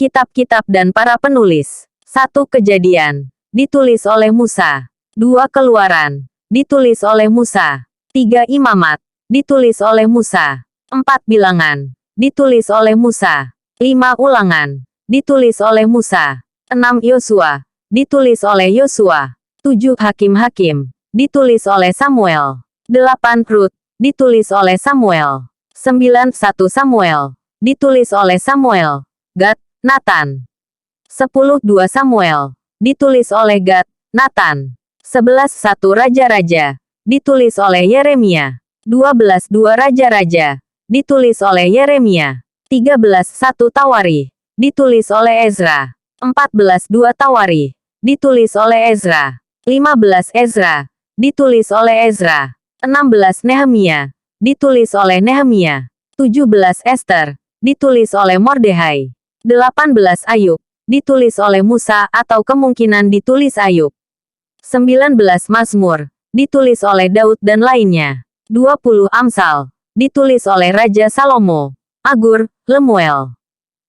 Kitab-kitab dan para penulis. 1 Kejadian. Ditulis oleh Musa. 2 Keluaran. Ditulis oleh Musa. 3 Imamat. Ditulis oleh Musa. 4 Bilangan. Ditulis oleh Musa. 5 Ulangan. Ditulis oleh Musa. 6 Yosua. Ditulis oleh Yosua. 7 Hakim-Hakim. Ditulis oleh Samuel. 8 Rut. Ditulis oleh Samuel. 9 1 Samuel. Ditulis oleh Samuel. Gad, Nathan. 10 2 Samuel. Ditulis oleh Gad, Nathan. 11 1 Raja-Raja. Ditulis oleh Yeremia. 12 2 Raja-Raja. Ditulis oleh Yeremia. 13 1 Tawarikh. Ditulis oleh Ezra. 14 2 Tawarikh. Ditulis oleh Ezra. 15 Ezra. Ditulis oleh Ezra. 16 Nehemia. Ditulis oleh Nehemia. 17 Ester. Ditulis oleh Mordehai. 18 Ayub. Ditulis oleh Musa atau kemungkinan ditulis Ayub. 19 Mazmur. Ditulis oleh Daud dan lainnya. 20 Amsal. Ditulis oleh Raja Salomo. Agur, Lemuel.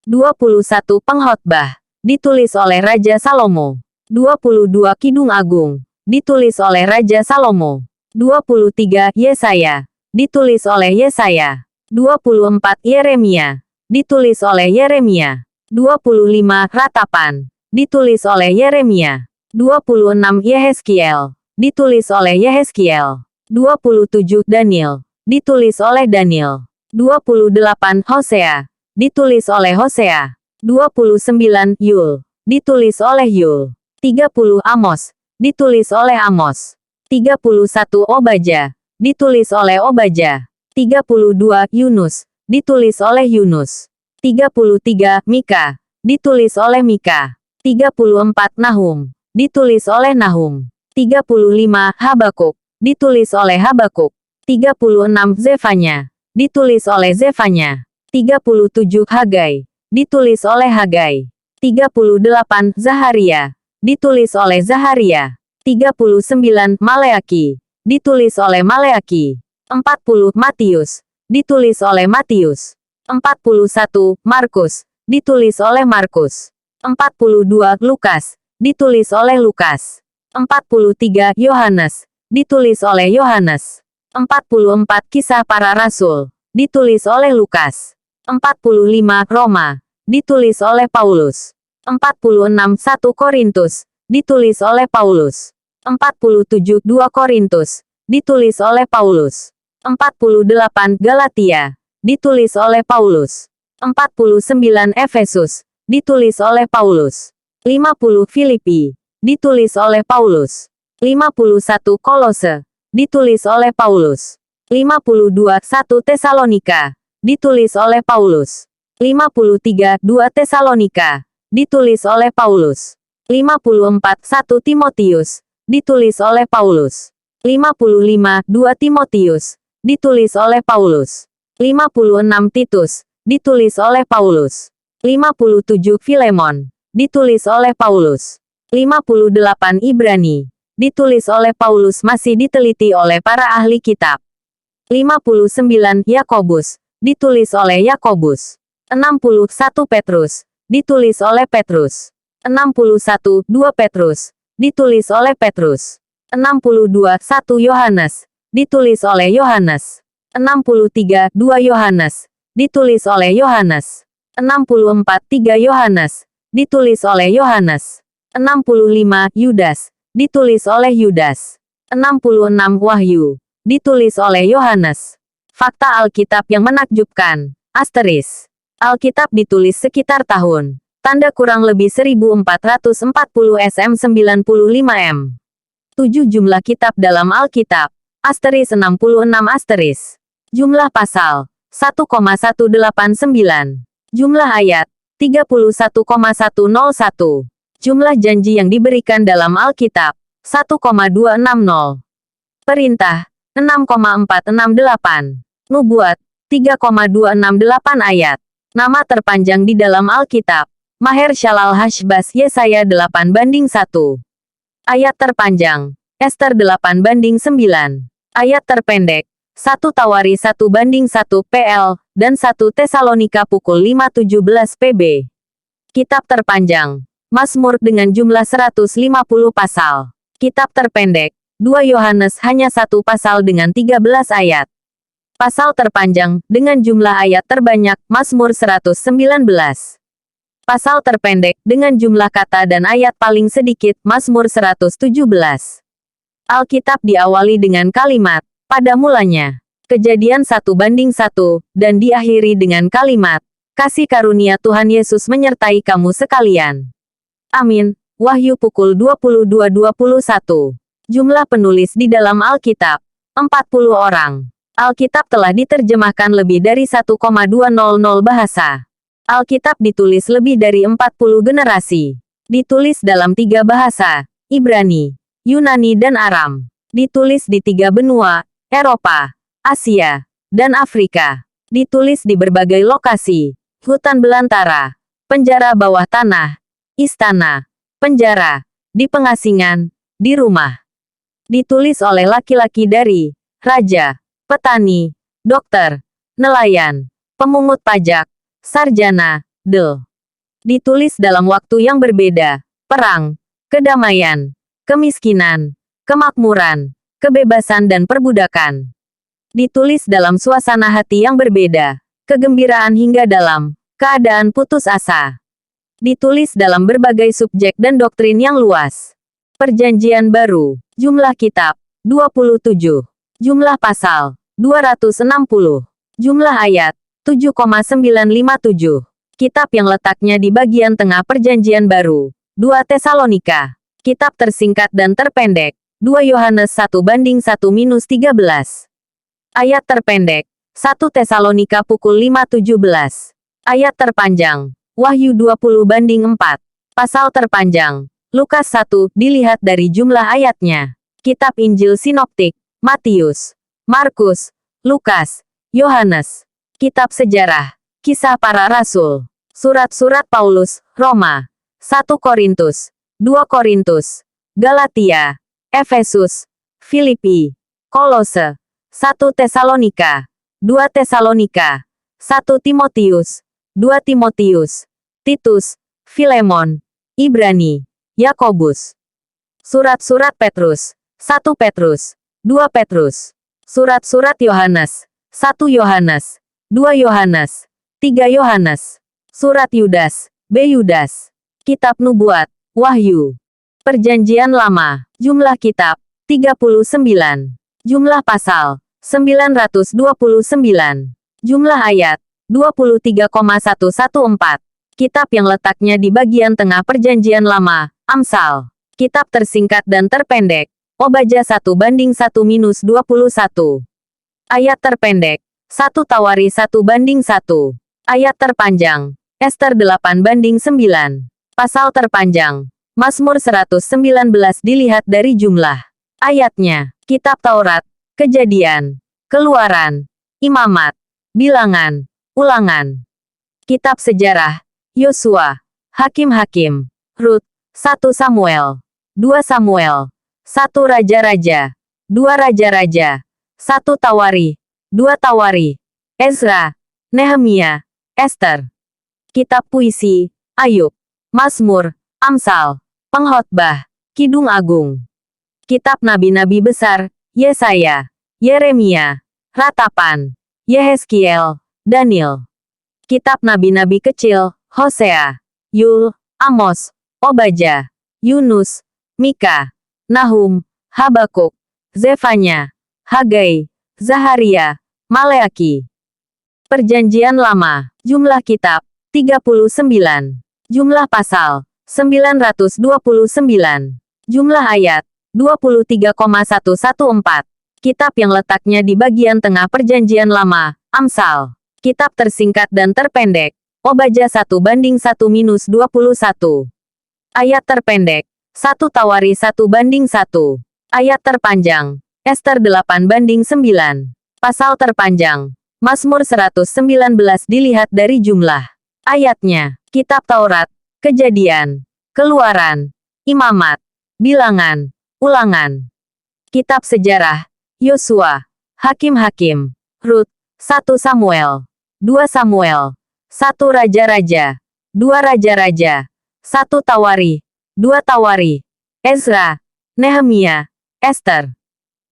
21 Pengkhotbah. Ditulis oleh Raja Salomo. 22 Kidung Agung. Ditulis oleh Raja Salomo. 23 Yesaya. Ditulis oleh Yesaya. 24 Yeremia. Ditulis oleh Yeremia. 25 Ratapan. Ditulis oleh Yeremia. 26 Yehezkiel. Ditulis oleh Yehezkiel. 27 Daniel. Ditulis oleh Daniel. 28 Hosea. Ditulis oleh Hosea. 29 Yul. Ditulis oleh Yul. 30 Amos. Ditulis oleh Amos. 31 Obaja. Ditulis oleh Obaja. 32 Yunus. Ditulis oleh Yunus. 33 Mika. Ditulis oleh Mika. 34 Nahum. Ditulis oleh Nahum. 35 Habakuk. Ditulis oleh Habakuk. 36 Zefanya. Ditulis oleh Zefanya. 37 Hagai. Ditulis oleh Hagai. 38 Zaharia. Ditulis oleh Zaharia. 39 Maleaki. Ditulis oleh Maleaki. 40 Matius. Ditulis oleh Matius. 41 Markus. Ditulis oleh Markus. 42 Lukas. Ditulis oleh Lukas. 43 Yohanes. Ditulis oleh Yohanes. 44 Kisah Para Rasul. Ditulis oleh Lukas. 45 Roma. Ditulis oleh Paulus. 46 1 Korintus. Ditulis oleh Paulus. 47 2 Korintus. Ditulis oleh Paulus. 48 Galatia. Ditulis oleh Paulus. 49 Efesus. Ditulis oleh Paulus. 50 Filipi. Ditulis oleh Paulus. 51 Kolose. Ditulis oleh Paulus. 52 1 Tesalonika. Ditulis oleh Paulus. 53 2 Tesalonika. Ditulis oleh Paulus. 54 1 Timotius. Ditulis oleh Paulus. 55 2 Timotius. Ditulis oleh Paulus. 56 Titus. Ditulis oleh Paulus. 57 Filemon. Ditulis oleh Paulus. 58 Ibrani. Ditulis oleh Paulus masih diteliti oleh para ahli kitab. 59 Yakobus. Ditulis oleh Yakobus. 61 Petrus. Ditulis oleh Petrus. 61 2 Petrus. Ditulis oleh Petrus. 62 1 Yohanes. Ditulis oleh Yohanes. 63 2 Yohanes. Ditulis oleh Yohanes. 64 3 Yohanes. Ditulis oleh Yohanes. 65 Yudas. Ditulis oleh Yudas. 66 Wahyu. Ditulis oleh Yohanes. Fakta Alkitab yang menakjubkan. Asteris. Alkitab ditulis sekitar tahun. Tanda kurang lebih 1440 SM 95 M. 7 Jumlah kitab dalam Alkitab. Asteris 66 asteris. Jumlah pasal. 1,189. Jumlah ayat. 31,101. Jumlah janji yang diberikan dalam Alkitab, 1,260. Perintah, 6,468. Nubuat, 3,268 ayat. Nama terpanjang di dalam Alkitab, Maher Shalal Hashbaz Yesaya 8:1. Ayat terpanjang, Ester 8:9. Ayat terpendek, 1 Tawarikh 1:1 PL, dan 1 Tesalonika pukul 5:17 PB. Kitab terpanjang, Mazmur dengan jumlah 150 pasal. Kitab terpendek, 2 Yohanes hanya 1 pasal dengan 13 ayat. Pasal terpanjang, dengan jumlah ayat terbanyak, Mazmur 119. Pasal terpendek, dengan jumlah kata dan ayat paling sedikit, Mazmur 117. Alkitab diawali dengan kalimat, pada mulanya. Kejadian 1:1, dan diakhiri dengan kalimat, kasih karunia Tuhan Yesus menyertai kamu sekalian. Amin. Wahyu pukul 22:21. Jumlah penulis di dalam Alkitab, 40 orang. Alkitab telah diterjemahkan lebih dari 1,200 bahasa. Alkitab ditulis lebih dari 40 generasi. Ditulis dalam 3 bahasa, Ibrani, Yunani dan Aram. Ditulis di 3 benua, Eropa, Asia, dan Afrika. Ditulis di berbagai lokasi, hutan belantara, penjara bawah tanah, istana, penjara, di pengasingan, di rumah. Ditulis oleh laki-laki dari raja, petani, dokter, nelayan, pemungut pajak, sarjana, Ditulis dalam waktu yang berbeda, perang, kedamaian, kemiskinan, kemakmuran, kebebasan dan perbudakan. Ditulis dalam suasana hati yang berbeda, kegembiraan hingga dalam keadaan putus asa. Ditulis dalam berbagai subjek dan doktrin yang luas. Perjanjian Baru, jumlah kitab, 27. Jumlah pasal, 260. Jumlah ayat, 7,957. Kitab yang letaknya di bagian tengah Perjanjian Baru, 2 Tesalonika. Kitab tersingkat dan terpendek, 2 Yohanes 1:1-13. Ayat terpendek, 1 Tesalonika pukul 5:17. Ayat terpanjang, Wahyu 20:4. Pasal terpanjang, Lukas 1, dilihat dari jumlah ayatnya. Kitab Injil Sinoptik, Matius, Markus, Lukas, Yohanes. Kitab Sejarah, Kisah Para Rasul, Surat-surat Paulus, Roma, 1 Korintus, 2 Korintus, Galatia, Efesus, Filipi, Kolose, 1 Tesalonika, 2 Tesalonika, 1 Timotius, 2 Timotius, Titus, Filemon, Ibrani, Yakobus. Surat-surat Petrus, 1 Petrus, 2 Petrus. Surat-surat Yohanes, 1 Yohanes, 2 Yohanes, 3 Yohanes. Surat Yudas, B. Yudas. Kitab Nubuat, Wahyu. Perjanjian Lama, jumlah kitab, 39. Jumlah pasal, 929. Jumlah ayat, 23,114. Kitab yang letaknya di bagian tengah Perjanjian Lama, Amsal. Kitab tersingkat dan terpendek, Obaja 1:1-21. Ayat terpendek, 1 Tawari 1:1. Ayat terpanjang, Ester 8:9. Pasal terpanjang, Mazmur 119 dilihat dari jumlah ayatnya. Kitab Taurat, Kejadian, Keluaran, Imamat, Bilangan, Ulangan. Kitab Sejarah, Yosua, Hakim-Hakim, Rut, 1 Samuel, 2 Samuel, 1 Raja-Raja, 2 Raja-Raja, 1 Tawari, 2 Tawari, Ezra, Nehemia, Ester. Kitab Puisi, Ayub, Mazmur, Amsal, Pengkhotbah, Kidung Agung. Kitab Nabi-Nabi Besar, Yesaya, Yeremia, Ratapan, Yehezkiel, Daniel. Kitab Nabi-Nabi Kecil, Hosea, Yul, Amos, Obaja, Yunus, Mika, Nahum, Habakuk, Zefanya, Hagai, Zaharia, Maleaki. Perjanjian Lama, jumlah kitab, 39. Jumlah pasal, 929. Jumlah ayat, 23,114. Kitab yang letaknya di bagian tengah Perjanjian Lama, Amsal. Kitab tersingkat dan terpendek, Obaja 1:1-21. Ayat terpendek, 1 Tawari 1:1. Ayat terpanjang, Ester 8:9. Pasal terpanjang, Mazmur 119 dilihat dari jumlah ayatnya. Kitab Taurat, Kejadian, Keluaran, Imamat, Bilangan, Ulangan. Kitab Sejarah, Yosua, Hakim-Hakim, Rut, 1 Samuel, 2 Samuel, 1 Raja-Raja, 2 Raja-Raja, 1 Tawari, 2 Tawari, Ezra, Nehemia, Ester.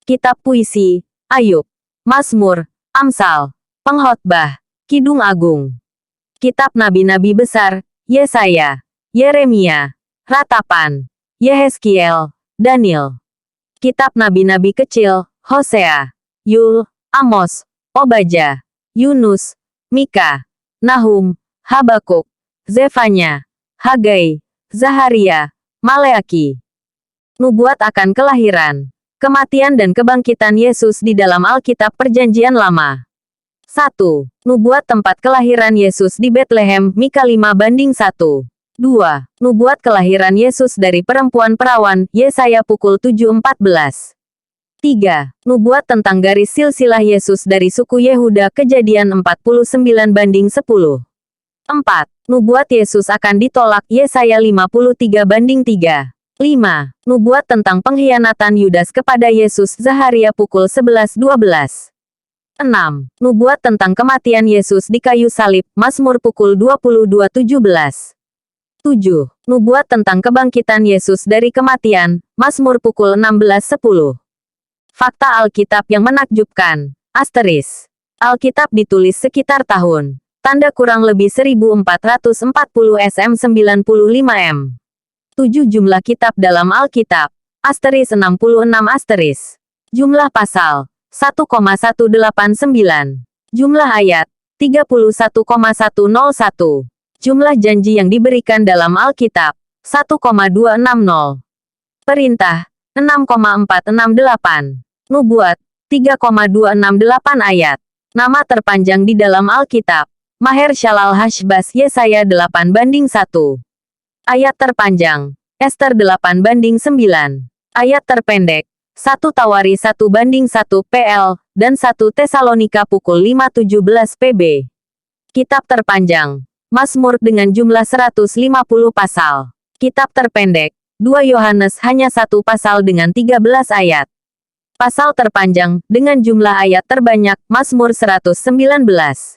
Kitab Puisi, Ayub, Mazmur, Amsal, Pengkhotbah, Kidung Agung. Kitab Nabi-Nabi Besar, Yesaya, Yeremia, Ratapan, Yehezkiel, Daniel. Kitab Nabi-Nabi Kecil, Hosea, Yul, Amos, Obadja, Yunus, Mika, Nahum, Habakuk, Zefanya, Hagai, Zaharia, Maleaki. Nubuat akan kelahiran, kematian dan kebangkitan Yesus di dalam Alkitab Perjanjian Lama. 1. Nubuat tempat kelahiran Yesus di Betlehem, Mika 5:1. 2. Nubuat kelahiran Yesus dari perempuan perawan, Yesaya pukul 7:14. 3. Nubuat tentang garis silsilah Yesus dari suku Yehuda, Kejadian 49:10. 4. Nubuat Yesus akan ditolak, Yesaya 53:3. 5. Nubuat tentang pengkhianatan Yudas kepada Yesus, Zaharia pukul 11:12. 6. Nubuat tentang kematian Yesus di kayu salib, Mazmur pukul 22:17. 7. Nubuat tentang kebangkitan Yesus dari kematian, Mazmur pukul 16:10. Fakta Alkitab yang menakjubkan. Asteris. Alkitab ditulis sekitar tahun. Tanda kurang lebih 1440 SM 95 M. 7 Jumlah kitab dalam Alkitab. Asteris 66 asteris. Jumlah pasal. 1,189. Jumlah ayat. 31,101. Jumlah janji yang diberikan dalam Alkitab. 1,260. Perintah. 6,468. Nubuat. 3,268 ayat. Nama terpanjang di dalam Alkitab. Maher Shalal Hashbaz, Yesaya 8:1. Ayat terpanjang. Ester 8:9. Ayat terpendek. 1 Tawari 1:1 PL, dan 1 Tesalonika pukul 5:17 PB. Kitab terpanjang. Mazmur dengan jumlah 150 pasal. Kitab terpendek. 2 Yohanes hanya 1 pasal dengan 13 ayat. Pasal terpanjang, dengan jumlah ayat terbanyak, Mazmur 119.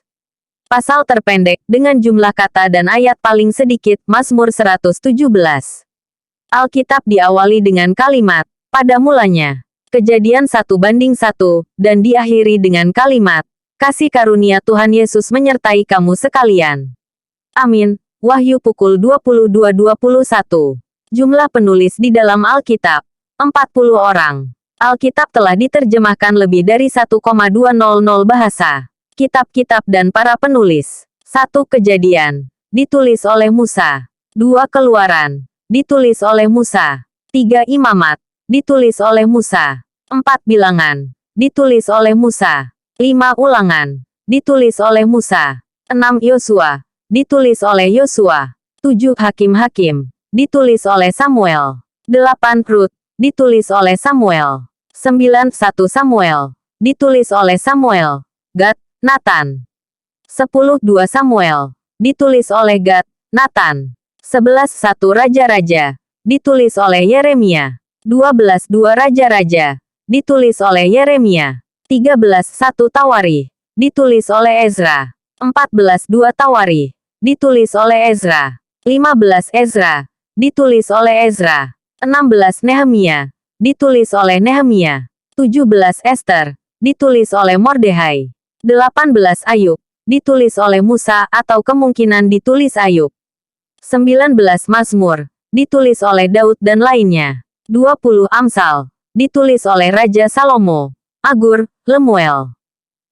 Pasal terpendek, dengan jumlah kata dan ayat paling sedikit, Mazmur 117. Alkitab diawali dengan kalimat, pada mulanya. Kejadian 1:1, dan diakhiri dengan kalimat, kasih karunia Tuhan Yesus menyertai kamu sekalian. Amin. Wahyu pukul 22:21. Jumlah penulis di dalam Alkitab, 40 orang. Alkitab telah diterjemahkan lebih dari 1,200 bahasa. Kitab-kitab dan para penulis. 1 Kejadian. Ditulis oleh Musa. 2 Keluaran. Ditulis oleh Musa. 3 Imamat. Ditulis oleh Musa. 4 Bilangan. Ditulis oleh Musa. 5 Ulangan. Ditulis oleh Musa. 6 Yosua. Ditulis oleh Yosua. 7 Hakim-Hakim. Ditulis oleh Samuel. 8 Rut. Ditulis oleh Samuel. 9 1 Samuel. Ditulis oleh Samuel. Gad, Nathan. 10 2 Samuel. Ditulis oleh Gad, Nathan. 11 1 Raja-Raja. Ditulis oleh Yeremia. 12 2 Raja-Raja. Ditulis oleh Yeremia. 13 1 Tawari. Ditulis oleh Ezra. 14 2 Tawari. Ditulis oleh Ezra. 15 Ezra. Ditulis oleh Ezra. 16 Nehemia. Ditulis oleh Nehemia. 17 Ester. Ditulis oleh Mordehai. 18 Ayub. Ditulis oleh Musa atau kemungkinan ditulis Ayub. 19 Mazmur. Ditulis oleh Daud dan lainnya. 20 Amsal. Ditulis oleh Raja Salomo. Agur, Lemuel.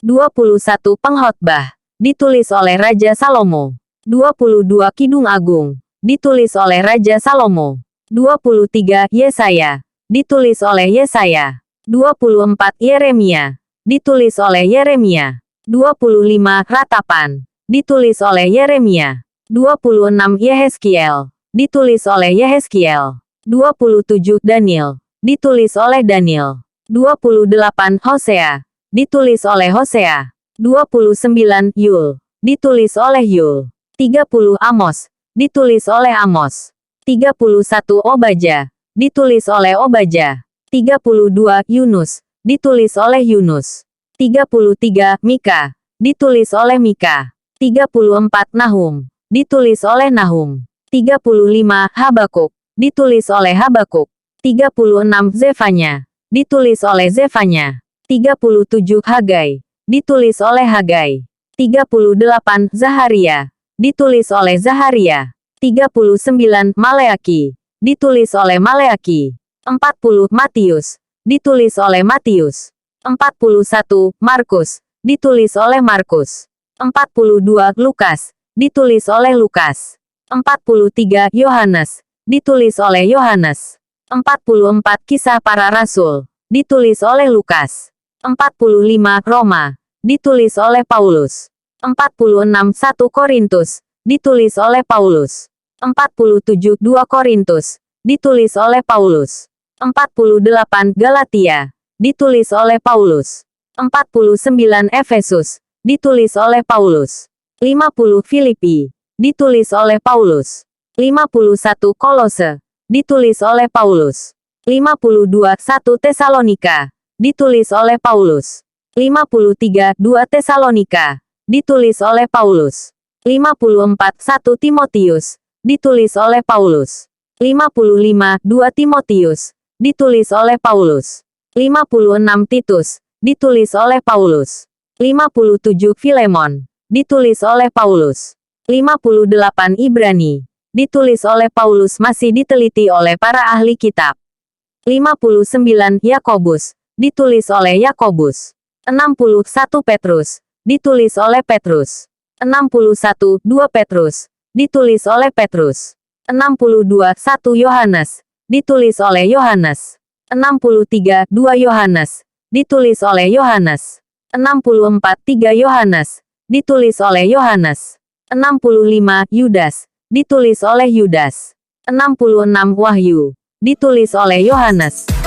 21 Pengkhotbah. Ditulis oleh Raja Salomo. 22 Kidung Agung. Ditulis oleh Raja Salomo. 23 Yesaya. Ditulis oleh Yesaya. 24 Yeremia. Ditulis oleh Yeremia. 25 Ratapan. Ditulis oleh Yeremia. 26 Yehezkiel. Ditulis oleh Yehezkiel. 27 Daniel. Ditulis oleh Daniel. 28 Hosea. Ditulis oleh Hosea. 29 Yul. Ditulis oleh Yul. 30 Amos. Ditulis oleh Amos. 31 Obadja. Ditulis oleh Obadja. 32 Yunus. Ditulis oleh Yunus. 33 Mika. Ditulis oleh Mika. 34 Nahum. ditulis oleh Nahum. 35 Habakuk, ditulis oleh Habakuk. 36 Zefanya, ditulis oleh Zefanya. 37 Hagai, ditulis oleh Hagai. 38 Zaharia, ditulis oleh Zaharia. 39 Maleaki, ditulis oleh Maleaki. 40 Matius, ditulis oleh Matius. 41 Markus, ditulis oleh Markus. 42 Lukas, ditulis oleh Lukas. 43 Yohanes, ditulis oleh Yohanes. 44 Kisah Para Rasul, ditulis oleh Lukas. 45 Roma, ditulis oleh Paulus. 46 1 Korintus, ditulis oleh Paulus. 47 2 Korintus, ditulis oleh Paulus. 48 Galatia, ditulis oleh Paulus. 49 Efesus, ditulis oleh Paulus. 50 Filipi, ditulis oleh Paulus. 51 Kolose, ditulis oleh Paulus. 52 1 Tesalonika, ditulis oleh Paulus. 53 2 Tesalonika, ditulis oleh Paulus. 54 1 Timotius, ditulis oleh Paulus. 55 2 Timotius, ditulis oleh Paulus. 56 Titus, ditulis oleh Paulus. 57 Filemon, ditulis oleh Paulus. 58 Ibrani, ditulis oleh Paulus masih diteliti oleh para ahli kitab. 59 Yakobus, ditulis oleh Yakobus. 61 Petrus, ditulis oleh Petrus. 61 2 Petrus, ditulis oleh Petrus. 62 1 Yohanes, ditulis oleh Yohanes. 63 2 Yohanes, ditulis oleh Yohanes. 64 3 Yohanes, ditulis oleh Yohanes. 65 Yudas, ditulis oleh Yudas. 66 Wahyu, ditulis oleh Yohanes.